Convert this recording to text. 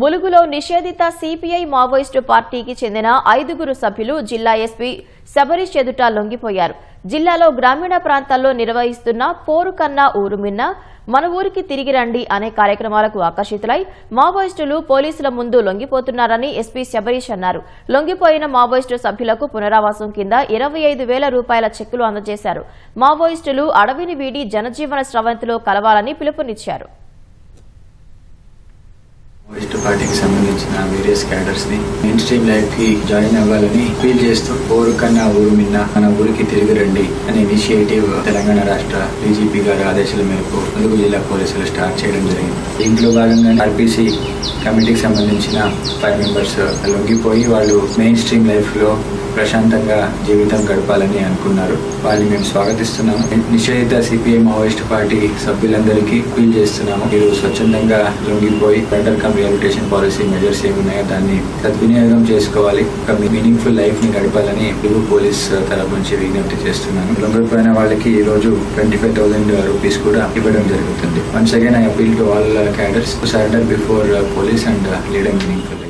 ములుగులో నిషేధిత CPI Maoist పార్టీకి చెందిన 5గురు సభ్యులు జిల్లా ఎస్పీ శబరీష్ ఎదుట లొంగిపోయారు. జిల్లాలో గ్రామీణ ప్రాంతాల్లో నిర్వహిస్తున్న పోరు కన్నా ఊరు మిన్న, మన ఊరికి తిరిగి రండి అనే కార్యక్రమాలకు ఆకర్షితులై మావోయిస్టులు పోలీసుల ముందు లొంగిపోతున్నారని ఎస్పీ శబరీష్ అన్నారు. లొంగిపోయిన మావోయిస్టు సభ్యులకు పునరావాసం కింద 25,000 రూపాయల చెక్కులు అందజేశారు. మావోయిస్టులు అడవిని వీడి జనజీవన స్రవంతిలో కలవాలని పిలుపునిచ్చారు. మావోయిస్టు పార్టీకి సంబంధించిన వేరియస్ క్యాడర్స్ ని మెయిన్ స్ట్రీమ్ లైఫ్ కి జాయిన్ అవ్వాలని అపీల్ చేస్తూ ఊరు కన్నా ఊరు మిన్న, మన ఊరికి తిరిగి రండి అనే ఇనిషియేటివ్ తెలంగాణ రాష్ట్ర డీజీపీ గారి ఆదేశాల మేరకు ములుగు జిల్లా పోలీసులు స్టార్ట్ చేయడం జరిగింది. దీంట్లో భాగంగా ఆర్పీసీ కమిటీకి సంబంధించిన 5 మెంబర్స్ లొంగిపోయి వాళ్ళు మెయిన్ స్ట్రీమ్ లైఫ్ లో ప్రశాంతంగా జీవితం గడపాలని అనుకున్నారు. వాళ్ళని మేము స్వాగతిస్తున్నాము. నిషేధిత సిపిఐ మావోయిస్ట్ పార్టీ సభ్యులందరికీ అపీల్ చేస్తున్నాము. మీరు స్వచ్ఛందంగా లొంగిపోయి better come rehabilitation policy measures ఏమున్నాయో దాన్ని సద్వినియోగం చేసుకోవాలి. ఒక మీనింగ్ఫుల్ లైఫ్ ని గడపాలని తెలుగు పోలీస్ తరఫు నుంచి విజ్ఞప్తి చేస్తున్నాను. లొంగిపోయిన వాళ్ళకి ఈ రోజు 25,000 రూపీస్ కూడా ఇవ్వడం జరుగుతుంది. Once again I appeal to all cadres to surrender before police and lead a meaningful life.